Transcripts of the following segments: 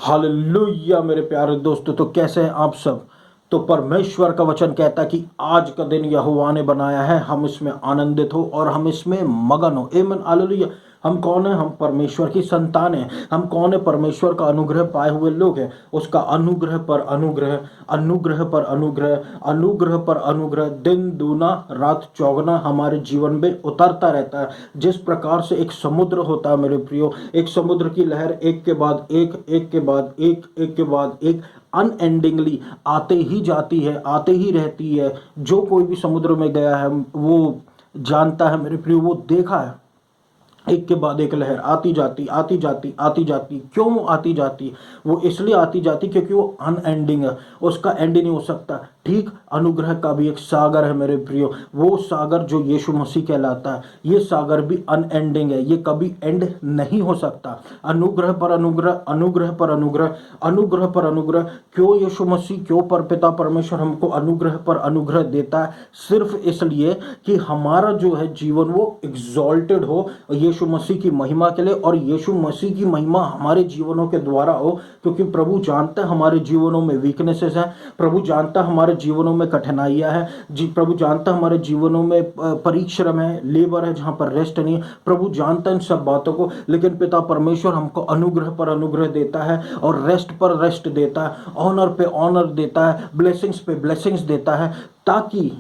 Hallelujah मेरे प्यारे दोस्तों, तो कैसे हैं आप सब। तो परमेश्वर का वचन कहता है कि आज का दिन यहोवा ने बनाया है, हम इसमें आनंदित हो और हम इसमें मगन हो। आमीन हालेलुया। हम कौन है? हम परमेश्वर की संतान हैं। हम कौन है? परमेश्वर का अनुग्रह पाए हुए लोग हैं। उसका अनुग्रह पर अनुग्रह, अनुग्रह पर अनुग्रह, अनुग्रह पर अनुग्रह, दिन दूना रात चौगुना हमारे जीवन में उतरता रहता है। जिस प्रकार से एक समुद्र होता है मेरे प्रियो, एक समुद्र की लहर एक के बाद एक, एक के बाद एक, एक के बाद एक अनएंडिंगली आते ही जाती है, आते ही रहती है। जो कोई भी समुद्र में गया है वो जानता है मेरे प्रियो, वो देखा है एक के बाद एक लहर आती जाती, आती जाती, आती जाती। क्यों आती जाती? वो इसलिए आती जाती क्योंकि वो अनएंडिंग है, उसका एंड ही नहीं हो सकता। ठीक अनुग्रह का भी एक सागर है मेरे प्रियो, वो सागर जो यीशु मसीह कहलाता है, ये सागर भी अनएंडिंग है, ये कभी एंड नहीं हो सकता। अनुग्रह पर अनुग्रह, अनुग्रह पर अनुग्रह, अनुग्रह पर अनुग्रह। क्यों यीशु मसीह, क्यों पर पिता परमेश्वर हमको अनुग्रह पर अनुग्रह देता है? सिर्फ इसलिए कि हमारा जो है जीवन वो एग्जॉल्टेड हो यीशु मसीह की महिमा के लिए, और यीशु मसीह की महिमा हमारे जीवनों के द्वारा हो। क्योंकि प्रभु जानता है हमारे जीवनों में वीकनेसेस हैं, प्रभु जानता है हमारे जीवनों में कठिनाइयां हैं जी, प्रभु जानता है हमारे जीवनों में परिश्रम है, लेबर है जहां पर रेस्ट नहीं है। प्रभु जानता है इन सब बातों को, लेकिन पिता परमेश्वर हमको अनुग्रह पर अनुग्रह देता है और रेस्ट पर रेस्ट देता है, ऑनर पे ऑनर देता है, ब्लेसिंग्स पे ब्लेसिंग्स देता है, ताकि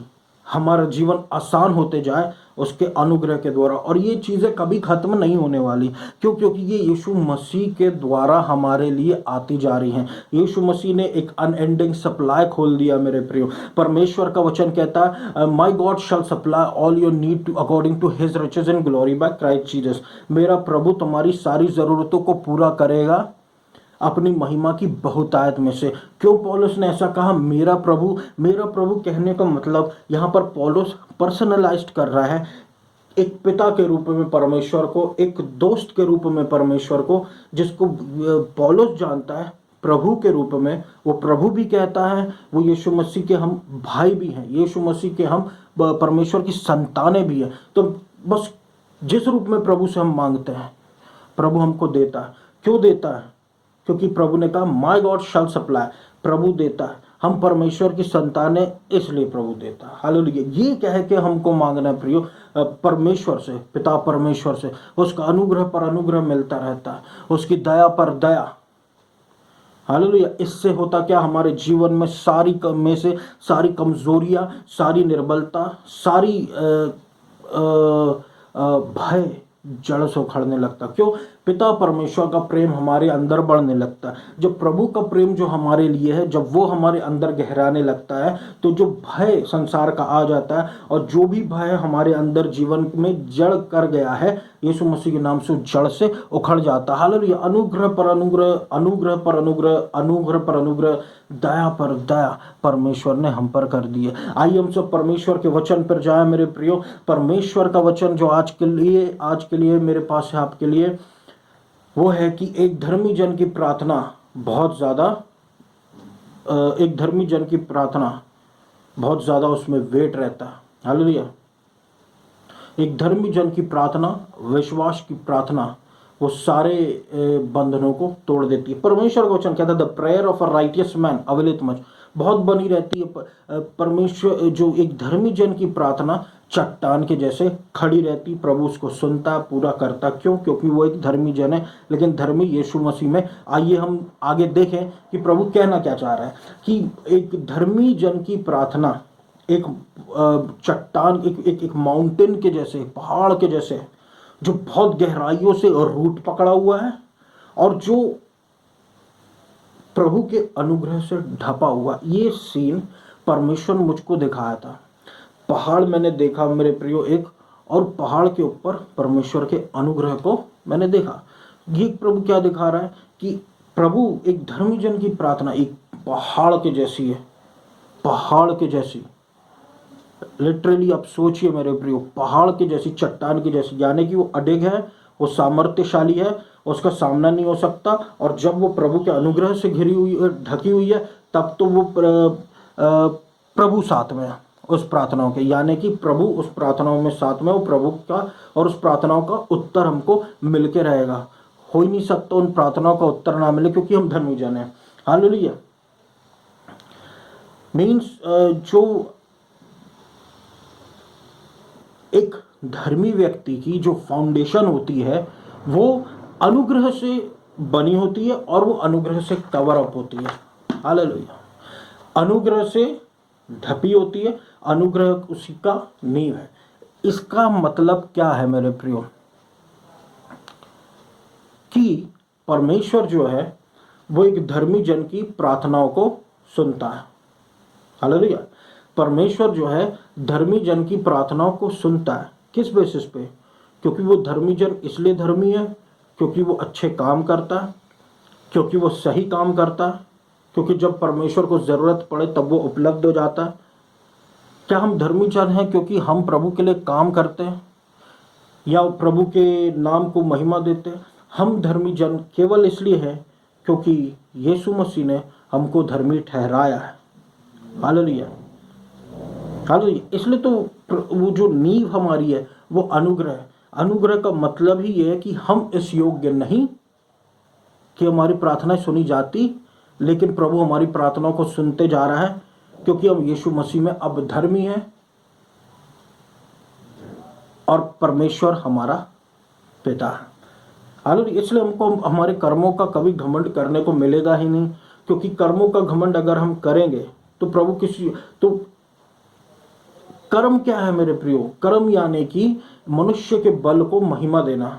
हमारा जीवन आसान होते जाए उसके अनुग्रह के द्वारा। और ये चीज़ें कभी खत्म नहीं होने वाली। क्यों? क्योंकि ये यीशु मसीह के द्वारा हमारे लिए आती जा रही हैं। यीशु मसीह ने एक अनएंडिंग सप्लाई खोल दिया मेरे प्रियो। परमेश्वर का वचन कहता है, my God shall supply all your need to according to his riches in glory by Christ Jesus. मेरा प्रभु तुम्हारी सारी ज़रूरतों को पूरा करेगा अपनी महिमा की बहुतायत में से। क्यों पौलुस ने ऐसा कहा मेरा प्रभु? मेरा प्रभु कहने का मतलब यहाँ पर पौलुस पर्सनलाइज्ड कर रहा है, एक पिता के रूप में परमेश्वर को, एक दोस्त के रूप में परमेश्वर को, जिसको पौलुस जानता है प्रभु के रूप में। वो प्रभु भी कहता है, वो यीशु मसीह के हम भाई भी हैं, यीशु मसीह के हम परमेश्वर की संतानें भी हैं। तो बस जिस रूप में प्रभु से हम मांगते हैं प्रभु हमको देता है। क्यों देता है? क्योंकि प्रभु ने कहा माय गॉड शैल सप्लाई, प्रभु देता है। हम परमेश्वर की संतान है इसलिए प्रभु देता है। हालेलुया। ये कह के हमको मांगना है प्रियो, परमेश्वर से, पिता परमेश्वर से। उसका अनुग्रह पर अनुग्रह मिलता रहता है, उसकी दया पर दया। हालेलुया। इससे होता क्या? हमारे जीवन में सारी कमजोरियां, सारी निर्बलता, सारी भय जड़ से उखड़ने लगता। क्यों? पिता परमेश्वर का प्रेम हमारे अंदर बढ़ने लगता है। जब प्रभु का प्रेम जो हमारे लिए है, जब वो हमारे अंदर गहराने लगता है, तो जो भय संसार का आ जाता है, और जो भी भय हमारे अंदर जीवन में जड़ कर गया है, यीशु मसीह के नाम से जड़ से उखड़ जाता है। हालेलुया। अनुग्रह पर अनुग्रह, अनुग्रह पर अनुग्रह, अनुग्रह पर अनुग्रह, दया पर दया परमेश्वर ने हम पर कर दी है। आइए हम सब परमेश्वर के वचन पर जाए मेरे प्रियो। परमेश्वर का वचन जो आज के लिए मेरे पास है आपके लिए, वो है कि एक धर्मी जन की प्रार्थना बहुत ज़्यादा उसमें वेट रहता है। हालेलुया। एक धर्मी जन की प्रार्थना, विश्वास की प्रार्थना, वो सारे बंधनों को तोड़ देती है। परमेश्वर का वचन कहता है the prayer of a righteous man availeth much, बहुत बनी रहती है। परमेश्वर जो एक धर्मी जन की प्रार्थना चट्टान के जैसे खड़ी रहती, प्रभु उसको सुनता, पूरा करता। क्यों? क्योंकि वो एक धर्मी जन है, लेकिन धर्मी यीशु मसीह में। आइए हम आगे देखें कि प्रभु कहना क्या चाह रहा है। कि एक धर्मी जन की प्रार्थना एक चट्टान, एक माउंटेन के जैसे, पहाड़ के जैसे, जो बहुत गहराइयों से रूट पकड़ा हुआ है, और जो प्रभु के अनुग्रह से ढपा हुआ। ये सीन परमेश्वर मुझको दिखाया था। पहाड़ मैंने देखा मेरे प्रियो एक, और पहाड़ के ऊपर परमेश्वर के अनुग्रह को मैंने देखा। ये प्रभु क्या दिखा रहा है कि प्रभु एक धर्मी जन की प्रार्थना एक पहाड़ के जैसी है, पहाड़ के जैसी। लिटरली आप सोचिए मेरे प्रियो, पहाड़ के जैसी, चट्टान की जैसी, यानी कि वो अडिग है, वो सामर्थ्यशाली है, उसका सामना नहीं हो सकता। और जब वो प्रभु के अनुग्रह से घिरी हुई, ढकी हुई है, तब तो वो प्रभु साथ में है उस प्रार्थनाओं के, यानी कि प्रभु उस प्रार्थनाओं में साथ में, वो प्रभु का और उस प्रार्थनाओं का उत्तर हमको मिलके रहेगा। हो ही नहीं सकता उन प्रार्थनाओं का उत्तर ना मिले, क्योंकि हम धर्मी जन हैं। हालेलुया। मीन्स जो एक धर्मी व्यक्ति की जो फाउंडेशन होती है वो अनुग्रह से बनी होती है और वो अनुग्रह से कवर अप होती है। हालेलुया। अनुग्रह से ढपी होती है, अनुग्रह उसी का नींव है। इसका मतलब क्या है मेरे प्रियो, कि परमेश्वर जो है वो एक धर्मी जन की प्रार्थनाओं को सुनता है। हालेलुया। परमेश्वर जो है धर्मी जन की प्रार्थनाओं को सुनता है। किस बेसिस पे? क्योंकि वो धर्मी जन इसलिए धर्मी है क्योंकि वो अच्छे काम करता है, क्योंकि वो सही काम करता है, क्योंकि जब परमेश्वर को ज़रूरत पड़े तब वो उपलब्ध हो जाता है। क्या हम धर्मी जन हैं क्योंकि हम प्रभु के लिए काम करते हैं या प्रभु के नाम को महिमा देते हैं? हम धर्मी जन केवल इसलिए हैं क्योंकि यीशु मसीह ने हमको धर्मी ठहराया है। हालेलुया। हालेलुया। इसलिए तो वो जो नींव हमारी है वो अनुग्रह है। अनुग्रह का मतलब ही ये है कि हम इस योग्य नहीं कि हमारी प्रार्थनाएं सुनी जाती, लेकिन प्रभु हमारी प्रार्थनाओं को सुनते जा रहा है क्योंकि हम यीशु मसीह में अब धर्मी हैं और परमेश्वर हमारा पिता है। हालेलुया। इसलिए हमको हमारे कर्मों का कभी घमंड करने को मिलेगा ही नहीं, क्योंकि कर्मों का घमंड अगर हम करेंगे तो प्रभु किसी तो कर्म क्या है मेरे प्रियो? कर्म यानी कि मनुष्य के बल को महिमा देना।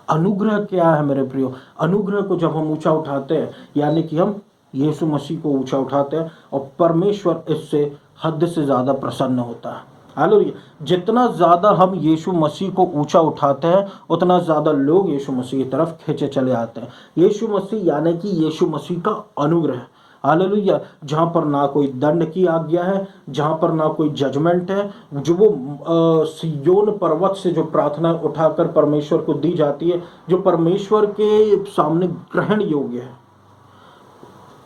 अनुग्रह क्या है मेरे प्रियो? अनुग्रह को जब हम ऊंचा उठाते हैं यानी कि हम यीशु मसीह को ऊंचा उठाते हैं और परमेश्वर इससे हद से ज्यादा प्रसन्न होता है। हालेलुया। जितना ज्यादा हम यीशु मसीह को ऊंचा उठाते हैं उतना ज्यादा लोग यीशु मसीह की तरफ खींचे चले आते हैं। यीशु मसीह यानी कि यीशु मसीह का अनुग्रह। हालेलुया। जहाँ पर ना कोई दंड की आज्ञा है, जहाँ पर ना कोई जजमेंट है, जो वो सिय्योन पर्वत से जो प्रार्थना उठाकर परमेश्वर को दी जाती है, जो परमेश्वर के सामने ग्रहण योग्य है,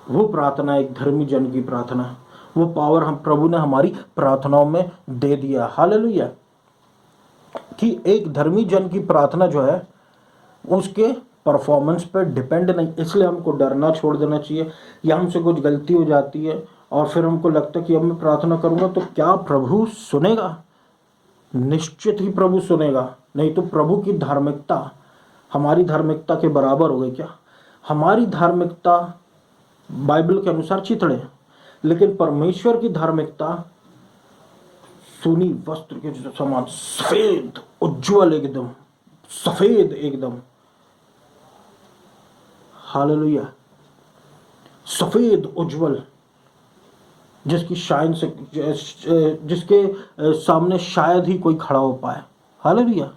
वो प्रार्थना एक धर्मी जन की प्रार्थना है। वो पावर हम प्रभु ने हमारी प्रार्थनाओं में दे दिया। हालेलुया। कि एक धर्मी जन की प्रार्थना जो है उसके परफॉर्मेंस पर डिपेंड नहीं। इसलिए हमको डरना छोड़ देना चाहिए। या हमसे कुछ गलती हो जाती है और फिर हमको लगता है कि अब मैं प्रार्थना करूंगा तो क्या प्रभु सुनेगा? निश्चित ही प्रभु सुनेगा। नहीं तो प्रभु की धार्मिकता हमारी धार्मिकता के बराबर हो गई क्या? हमारी धार्मिकता बाइबल के अनुसार चितड़े, लेकिन परमेश्वर की धार्मिकता सोनी वस्त्र के समान सफेद, उज्जवल, एकदम सफेद एकदम। हालेलुया। सफेद उज्जवल, जिसकी शाइन से जिसके सामने शायद ही कोई खड़ा हो पाए। हालेलुया।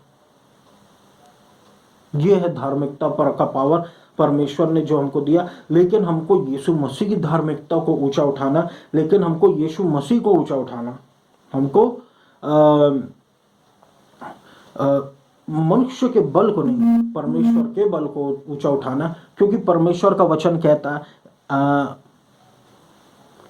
ये है धार्मिकता पर का पावर परमेश्वर ने जो हमको दिया। लेकिन हमको यीशु मसीह की धार्मिकता को ऊंचा उठाना, लेकिन हमको यीशु मसीह को ऊंचा उठाना, हमको मनुष्य के बल को नहीं, परमेश्वर के बल को ऊंचा उठाना। क्योंकि परमेश्वर का वचन कहता है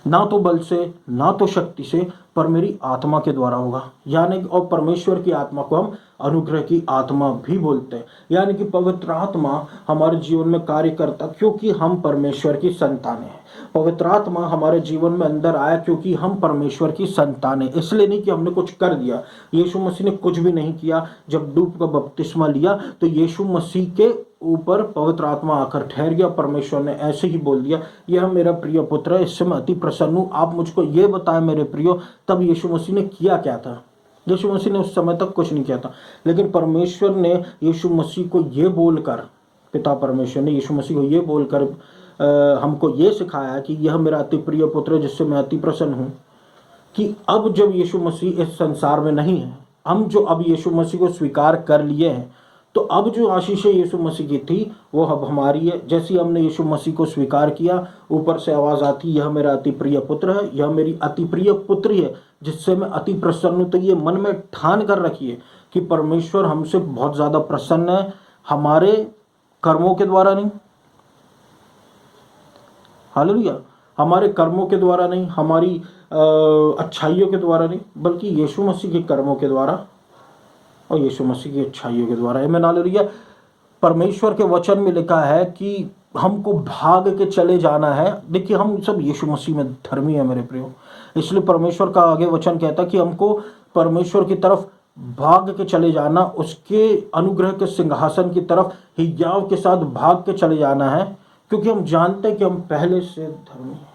ना तो बल से ना तो शक्ति से पर मेरी आत्मा के द्वारा होगा। यानी कि और परमेश्वर की आत्मा को हम अनुग्रह की आत्मा भी बोलते हैं। यानी कि पवित्र आत्मा हमारे जीवन में कार्य करता क्योंकि हम परमेश्वर की संतान हैं। पवित्र आत्मा हमारे जीवन में अंदर आया क्योंकि हम परमेश्वर की संतान हैं। इसलिए नहीं कि हमने कुछ कर दिया। यीशु मसीह ने कुछ भी नहीं किया। जब डूब का बपतिस्मा लिया तो यीशु मसीह के ऊपर पवित्र आत्मा आकर ठहर गया। परमेश्वर ने ऐसे ही बोल दिया, यह मेरा प्रिय पुत्र है, इससे मैं अति प्रसन्न हूं। आप मुझको ये बताएं मेरे प्रियो, तब यीशु मसीह ने किया क्या था? यीशु मसीह ने उस समय तक कुछ नहीं किया था, लेकिन परमेश्वर ने यीशु मसीह को ये बोलकर, पिता परमेश्वर ने यीशु मसीह को ये बोलकर हमको ये सिखाया कि यह मेरा अति प्रिय पुत्र है जिससे मैं अति प्रसन्न हूँ। कि अब जब यीशु मसीह इस संसार में नहीं है, हम जो अब यीशु मसीह को स्वीकार कर लिए हैं, तो अब जो आशीषें यीशु मसीह की थी वो अब हमारी है। जैसे हमने यीशु मसीह को स्वीकार किया, ऊपर से आवाज आती, यह मेरा अति प्रिय पुत्र है, यह मेरी अति प्रिय पुत्री है जिससे मैं अति प्रसन्न हूं। तो ये मन में ठान कर रखिए कि परमेश्वर हमसे बहुत ज्यादा प्रसन्न है, हमारे कर्मों के द्वारा नहीं। हालेलुया। हमारे कर्मों के द्वारा नहीं, हमारी अच्छाइयों के द्वारा नहीं, बल्कि यीशु मसीह के कर्मों के द्वारा और यीशु मसीह की अच्छाइयों के द्वारा। आमीन। हालेलुया। परमेश्वर के वचन में लिखा है कि हमको भाग के चले जाना है। देखिए हम सब यीशु मसीह में धर्मी है मेरे प्रियो, इसलिए परमेश्वर का आगे वचन कहता है कि हमको परमेश्वर की तरफ भाग के चले जाना, उसके अनुग्रह के सिंहासन की तरफ हियाव के साथ भाग के चले जाना है, क्योंकि हम जानते हैं कि हम पहले से धर्मी हैं।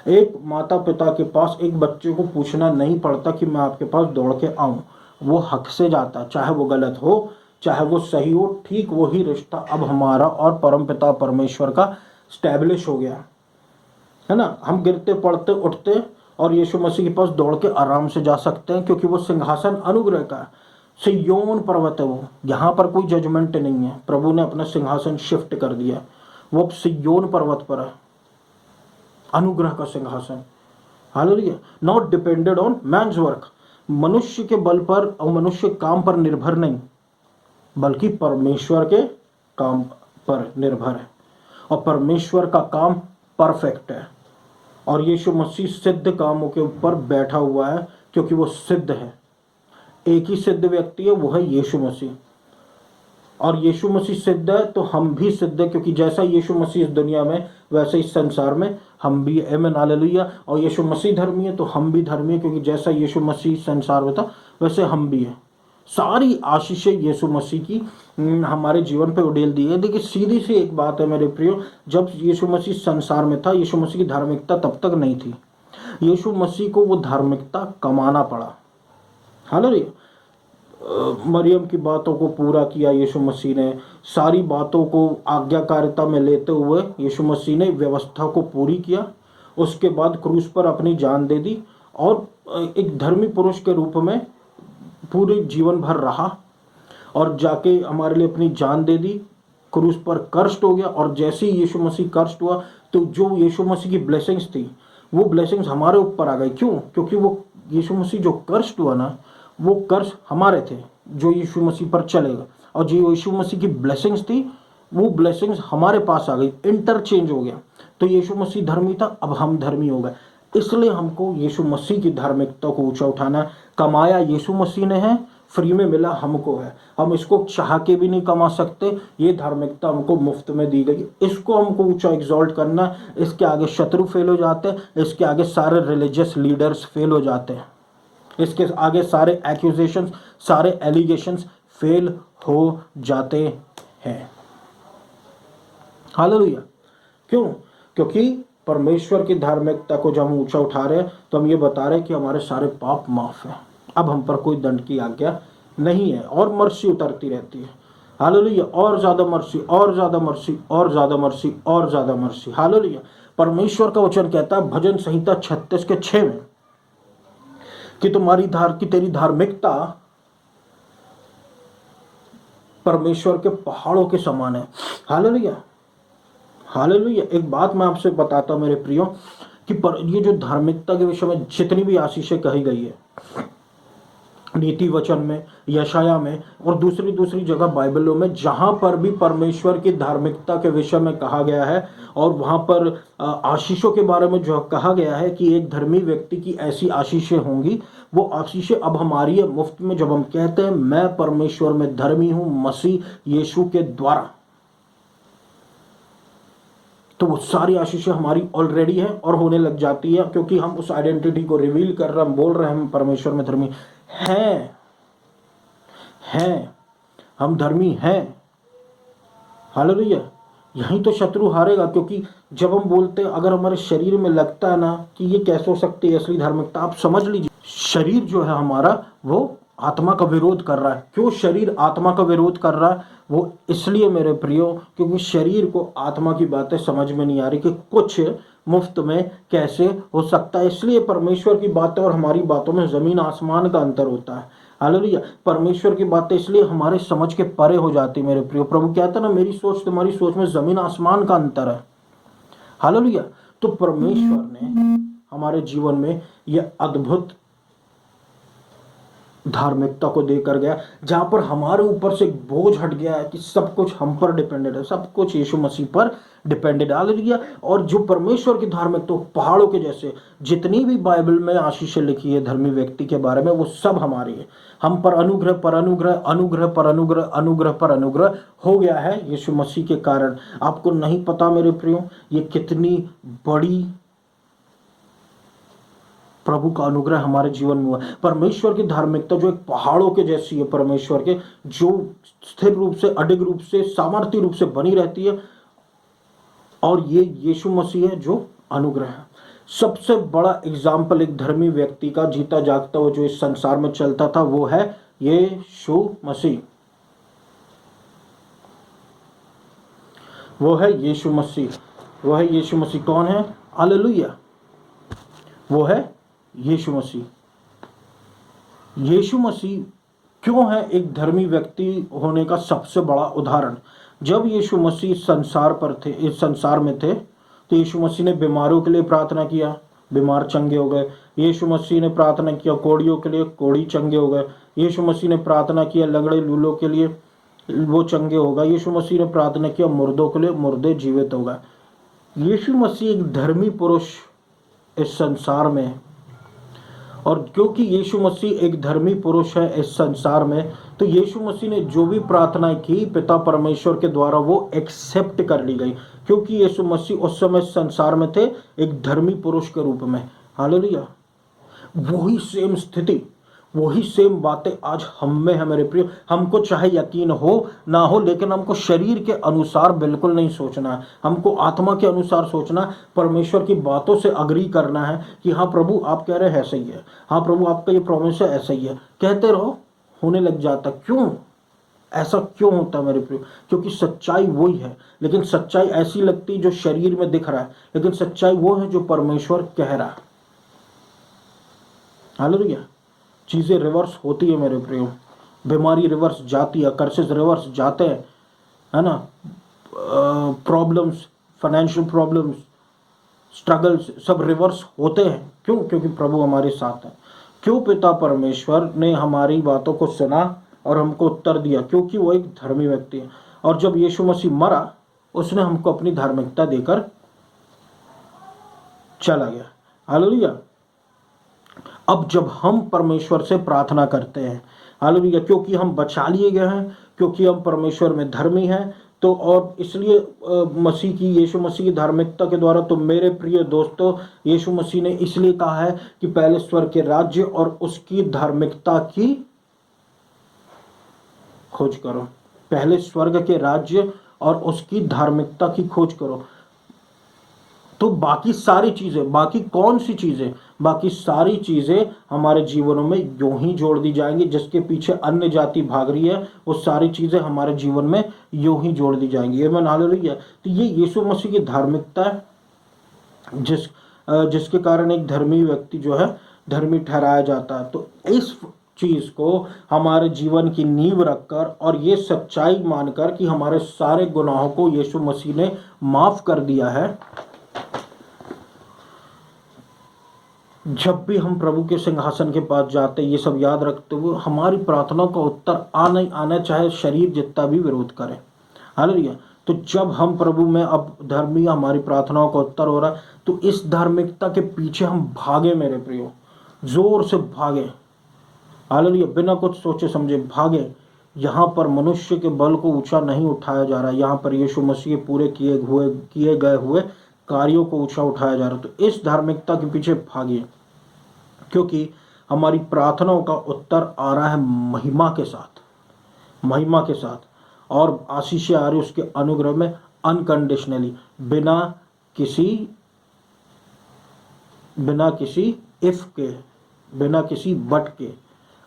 एक माता पिता के पास एक बच्चे को पूछना नहीं पड़ता कि मैं आपके पास दौड़ के आऊं, वो हक से जाता है, चाहे वो गलत हो चाहे वो सही हो। ठीक वही रिश्ता अब हमारा और परमपिता परमेश्वर का स्टैब्लिश हो गया है ना। हम गिरते पड़ते उठते और यीशु मसीह के पास दौड़ के आराम से जा सकते हैं, क्योंकि वो सिंहासन अनुग्रह का है। सिय्योन पर्वत है वो, यहाँ पर कोई जजमेंट नहीं है। प्रभु ने अपना सिंहासन शिफ्ट कर दिया, वो अब सिय्योन पर्वत पर है, अनुग्रह का सिंहासन। Hallelujah. Not depended on man's work, मनुष्य के बल पर और मनुष्य काम पर निर्भर नहीं, बल्कि परमेश्वर के काम पर निर्भर है। और परमेश्वर का काम परफेक्ट है, और यीशु मसीह सिद्ध कामों के ऊपर बैठा हुआ है, क्योंकि वो सिद्ध है। एक ही सिद्ध व्यक्ति है, वो है यीशु मसीह। और यीशु मसीह सिद्ध है तो हम भी सिद्ध है, क्योंकि जैसा यीशु मसीह इस दुनिया में वैसे इस संसार में हम भी। आमीन हालेलुया। और यीशु मसीह धर्मी है तो हम भी धर्मी है, क्योंकि जैसा यीशु मसीह संसार में था वैसे हम भी हैं। सारी आशीषें यीशु मसीह की हमारे जीवन पे उड़ेल दी है। देखिए सीधी सी एक बात है मेरे प्रियो, जब यीशु मसीह संसार में था, यीशु मसीह की धार्मिकता तब तक नहीं थी। यीशु मसीह को वो धार्मिकता कमाना पड़ा। हालेलुया। मरियम की बातों को पूरा किया यीशु मसीह ने, सारी बातों को आज्ञाकारिता में लेते हुए यीशु मसीह ने व्यवस्था को पूरी किया। उसके बाद क्रूस पर अपनी जान दे दी, और एक धर्मी पुरुष के रूप में पूरे जीवन भर रहा, और जाके हमारे लिए अपनी जान दे दी। क्रूस पर कष्ट हो गया, और जैसे ही यीशु मसीह कष्ट हुआ तो जो यीशु मसीह की ब्लेसिंग्स थी वो ब्लेसिंग्स हमारे ऊपर आ गई। क्यों? क्योंकि वो यीशु मसीह जो कष्ट हुआ ना, वो कर्ज हमारे थे जो यीशु मसीह पर चलेगा, और जो यीशु मसीह की ब्लेसिंग्स थी वो ब्लेसिंग्स हमारे पास आ गई, इंटरचेंज हो गया। तो यीशु मसीह धर्मी था, अब हम धर्मी हो गए। इसलिए हमको यीशु मसीह की धार्मिकता को ऊंचा उठाना। कमाया यीशु मसीह ने है, फ्री में मिला हमको है, हम इसको चाह के भी नहीं कमा सकते। ये धार्मिकता हमको मुफ्त में दी गई, इसको हमको ऊंचा एग्जॉल्ट करना। इसके आगे शत्रु फेल हो जाते हैं, इसके आगे सारे रिलीजियस लीडर्स फेल हो जाते हैं, इसके आगे सारे एक्यूजेशंस, सारे एलिगेशंस फेल हो जाते हैं। हालेलुया। क्यों? क्योंकि परमेश्वर की धार्मिकता को जब हम ऊंचा उठा रहे हैं तो हम ये बता रहे हैं कि हमारे सारे पाप माफ हैं, अब हम पर कोई दंड की आज्ञा नहीं है, और मर्सी उतरती रहती है। हालेलुया। और ज्यादा मर्सी, और ज्यादा मर्सी, और ज्यादा मर्सी, और ज्यादा मर्सी। हालेलुया। परमेश्वर का वचन कहता है भजन संहिता 36:6 में कि तेरी धार्मिकता परमेश्वर के पहाड़ों के समान है। हालेलुया। हालेलुया। एक बात मैं आपसे बताता हूं मेरे प्रियो, कि ये जो धार्मिकता के विषय में जितनी भी आशीषें कही गई है नीति वचन में, यशाया में, और दूसरी जगह बाइबलों में, जहां पर भी परमेश्वर की धार्मिकता के विषय में कहा गया है, और वहां पर आशीषों के बारे में जो कहा गया है कि एक धर्मी व्यक्ति की ऐसी आशीषें होंगी, वो आशीषें अब हमारी है मुफ्त में। जब हम कहते हैं मैं परमेश्वर में धर्मी हूं मसीह यीशु के द्वारा, तो वो सारी आशीषें हमारी ऑलरेडी है और होने लग जाती है, क्योंकि हम उस आइडेंटिटी को रिवील कर रहे हैं, हम बोल रहे हैं हम परमेश्वर में धर्मी हैं, हम धर्मी हैं। हालेलुया। यहीं तो शत्रु हारेगा, क्योंकि जब हम बोलते हैं, अगर हमारे शरीर में लगता है ना कि ये कैसे हो सकती है असली धार्मिकता, आप समझ लीजिए शरीर जो है हमारा वो आत्मा का विरोध कर रहा है। क्यों शरीर आत्मा का विरोध कर रहा है? वो इसलिए मेरे प्रियो, क्योंकि शरीर को आत्मा की बातें समझ में नहीं आ रही कि कुछ मुफ्त में कैसे हो सकता है। इसलिए परमेश्वर की बातें और हमारी बातों में जमीन आसमान का अंतर होता है। हालेलुया। परमेश्वर की बातें इसलिए हमारे समझ के परे हो जाती मेरे प्रियो। प्रभु कहता है ना, मेरी सोच तुम्हारी सोच में जमीन आसमान का अंतर है। हालेलुया। तो परमेश्वर ने हमारे जीवन में यह अद्भुत धार्मिकता को देकर गया, जहां पर हमारे ऊपर से एक बोझ हट गया है कि सब कुछ हम पर डिपेंडेड है, सब कुछ यीशु मसीह पर डिपेंडेड डाल दिया। और जो परमेश्वर की धार्मिकता पहाड़ों के जैसे, जितनी भी बाइबल में आशीषें लिखी है धर्मी व्यक्ति के बारे में, वो सब हमारी है। हम पर अनुग्रह पर अनुग्रह, अनुग्रह पर अनुग्रह, अनुग्रह पर अनुग्रह हो गया है यीशु मसीह के कारण। आपको नहीं पता मेरे प्रियो, ये कितनी बड़ी प्रभु का अनुग्रह हमारे जीवन में हुआ। परमेश्वर की धार्मिकता जो एक पहाड़ों के जैसी है, परमेश्वर के, जो स्थिर रूप से, अडिग रूप से, सामर्थ्य रूप से बनी रहती है, और ये यीशु मसीह है जो अनुग्रह है। सबसे बड़ा एग्जाम्पल एक धर्मी व्यक्ति का, जीता जागता हुआ, जो इस संसार में चलता था, वो है यीशु मसीह। वो है यीशु मसीह। वो है यीशु मसीह। कौन है? हालेलुया। वो है यीशु मसीह। यीशु मसीह क्यों है एक धर्मी व्यक्ति होने का सबसे बड़ा उदाहरण? जब यीशु मसीह संसार पर थे, इस संसार में थे, तो यीशु मसीह ने बीमारों के लिए प्रार्थना किया, बीमार चंगे हो गए। यीशु मसीह ने प्रार्थना किया कोढ़ियों के लिए, कोढ़ी चंगे हो गए। यीशु मसीह ने प्रार्थना किया लंगड़े लूलों के लिए, वो चंगे हो गए। यीशु मसीह ने प्रार्थना किया मुर्दों के लिए, मुर्दे जीवित हो गए। यीशु मसीह एक धर्मी पुरुष इस संसार में, और क्योंकि यीशु मसीह एक धर्मी पुरुष है इस संसार में, तो यीशु मसीह ने जो भी प्रार्थनाएं की पिता परमेश्वर के द्वारा, वो एक्सेप्ट कर ली गई, क्योंकि यीशु मसीह उस समय संसार में थे एक धर्मी पुरुष के रूप में। हालेलुया। वही सेम स्थिति, वही सेम बातें आज हम में है मेरे प्रिय। हमको चाहे यकीन हो ना हो, लेकिन हमको शरीर के अनुसार बिल्कुल नहीं सोचना है, हमको आत्मा के अनुसार सोचना है। परमेश्वर की बातों से अग्री करना है कि हाँ प्रभु आप कह रहे हैं ऐसा ही है, हाँ प्रभु आपका ये प्रॉमिस है ऐसा ही है। कहते रहो, होने लग जाता। क्यों ऐसा क्यों होता है मेरे प्रिय? क्योंकि सच्चाई वही है, लेकिन सच्चाई ऐसी लगती जो शरीर में दिख रहा है, लेकिन सच्चाई वो है जो परमेश्वर कह रहा है। हालेलुया। चीज़ें रिवर्स होती है मेरे प्रियो। बीमारी रिवर्स जाती है, कर्सेस रिवर्स जाते हैं, है ना। प्रॉब्लम्स, फाइनेंशियल प्रॉब्लम्स, स्ट्रगल्स सब रिवर्स होते हैं। क्यों? क्योंकि प्रभु हमारे साथ है। क्यों? पिता परमेश्वर ने हमारी बातों को सुना और हमको उत्तर दिया, क्योंकि वो एक धर्मी व्यक्ति है। और जब यीशु मसीह मरा, उसने हमको अपनी धार्मिकता देकर चला गया। हालेलुया। अब जब हम परमेश्वर से प्रार्थना करते हैं, हालेलुया, क्योंकि हम बचा लिए गए हैं, क्योंकि हम परमेश्वर में धर्मी हैं, तो और इसलिए मसीह की, यीशु मसीह की धार्मिकता के द्वारा, तो मेरे प्रिय दोस्तों, यीशु मसीह ने इसलिए कहा है कि पहले स्वर्ग के राज्य और उसकी धार्मिकता की खोज करो। पहले स्वर्ग के राज्य और उसकी धार्मिकता की खोज करो, तो बाकी सारी चीजें, बाकी कौन सी चीजें, बाकी सारी चीजें हमारे जीवनों में यूं ही जोड़ दी जाएंगी। जिसके पीछे अन्य जाति भाग रही है, वो सारी चीजें हमारे जीवन में यूं ही जोड़ दी जाएंगी। आमीन, हालेलुया। तो ये यीशु मसीह की धार्मिकता है, जिसके कारण एक धर्मी व्यक्ति जो है धर्मी ठहराया जाता है। तो इस चीज को हमारे जीवन की नींव रखकर और ये सच्चाई मानकर कि हमारे सारे गुनाहों को यीशु मसीह ने माफ कर दिया है, जब भी हम प्रभु के सिंहासन के पास जाते, ये सब याद रखते हुए हमारी प्रार्थनाओं का उत्तर आना ही आना, चाहे शरीर जितना भी विरोध करे। हालेलुया। तो जब हम प्रभु में अब धर्मी, हमारी प्रार्थनाओं का उत्तर हो रहा है, तो इस धार्मिकता के पीछे हम भागे मेरे प्रियो, जोर से भागे। हालेलुया। बिना कुछ सोचे समझे भागे। यहाँ पर मनुष्य के बल को ऊंचा नहीं उठाया जा रहा, यहाँ पर यीशु मसीह पूरे किए गए हुए कार्यों को ऊंचा उठाया जा रहा। तो इस धार्मिकता के पीछे भागिए, क्योंकि हमारी प्रार्थनाओं का उत्तर आ रहा है महिमा के साथ, महिमा के साथ, और आशीष आ रही उसके अनुग्रह में अनकंडीशनली, बिना किसी इफ के, बिना किसी बट के,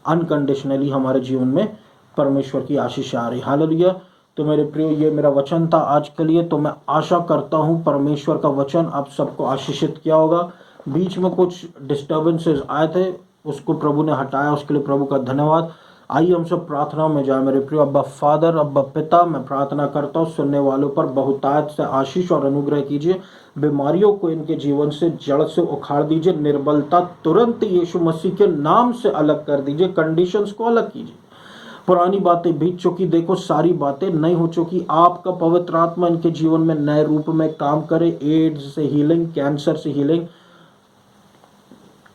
अनकंडीशनली हमारे जीवन में परमेश्वर की आशीष आ रही। हालेलुया। तो मेरे प्रियो, ये मेरा वचन था आज के लिए। तो मैं आशा करता हूँ परमेश्वर का वचन आप सबको आशीषित किया होगा। बीच में कुछ डिस्टर्बेंसेस आए थे, उसको प्रभु ने हटाया, उसके लिए प्रभु का धन्यवाद। आइए हम सब प्रार्थना में जाए। मेरे प्रिय अब्बा फादर, अब्बा पिता, मैं प्रार्थना करता हूँ सुनने वालों पर बहुतायत से आशीष और अनुग्रह कीजिए। बीमारियों को इनके जीवन से जड़ से उखाड़ दीजिए। निर्बलता तुरंत यीशु मसीह के नाम से अलग कर दीजिए। कंडीशंस को अलग कीजिए। पुरानी बातें बीत चुकी, देखो सारी बातें नई हो चुकी। आपका पवित्र आत्मा इनके जीवन में नए रूप में काम करे। एड्स से हीलिंग, कैंसर से हीलिंग,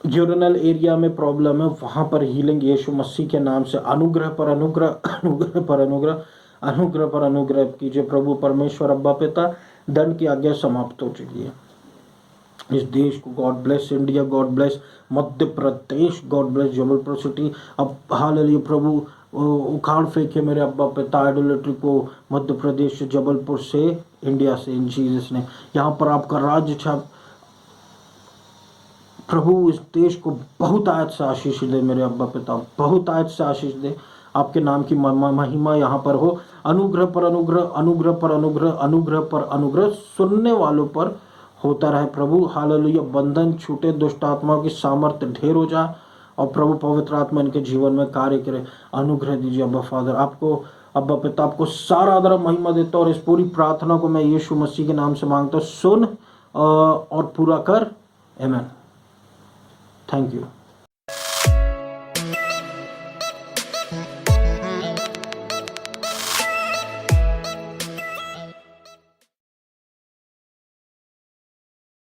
यूरिनल एरिया में प्रॉब्लम है वहां पर हीलिंग यीशु मसीह के नाम से। अनुग्रह पर अनुग्रह, अनुग्रह पर अनुग्रह, अनुग्रह पर अनुग्रह कीजिए प्रभु परमेश्वर। अब्बा पिता, दंड की आज्ञा समाप्त हो चुकी है। इस देश को God bless, India God bless, Madhya Pradesh God bless, Jabalpur city. अब हालेलुया प्रभु, उखाड़ फेंके मेरे अब्बा पिता आइडोलेट्री को मध्य प्रदेश से, जबलपुर से, इंडिया से, इन जीसस ने। यहाँ पर आपका राज्य छा प्रभु। इस देश को बहुत आयत से आशीष दे मेरे अब्बा पिता, बहुत आयत से आशीष दे। आपके नाम की महिमा यहाँ पर हो। अनुग्रह पर अनुग्रह, अनुग्रह पर अनुग्रह, अनुग्रह पर अनुग्रह सुनने वालों पर होता रहे प्रभु। हालेलुया। बंधन छूटे, दुष्ट आत्माओं की सामर्थ्य ढेर हो जाए और प्रभु पवित्र आत्मा इनके जीवन में कार्य करे। अनुग्रह दीजिए अब्बा फादर। आपको अब्बा पिता, आपको सारा आदर महिमा देता हूँ और इस पूरी प्रार्थना को मैं यीशु मसीह के नाम से मांगता हूँ। सुन और पूरा कर। आमीन। Thank you.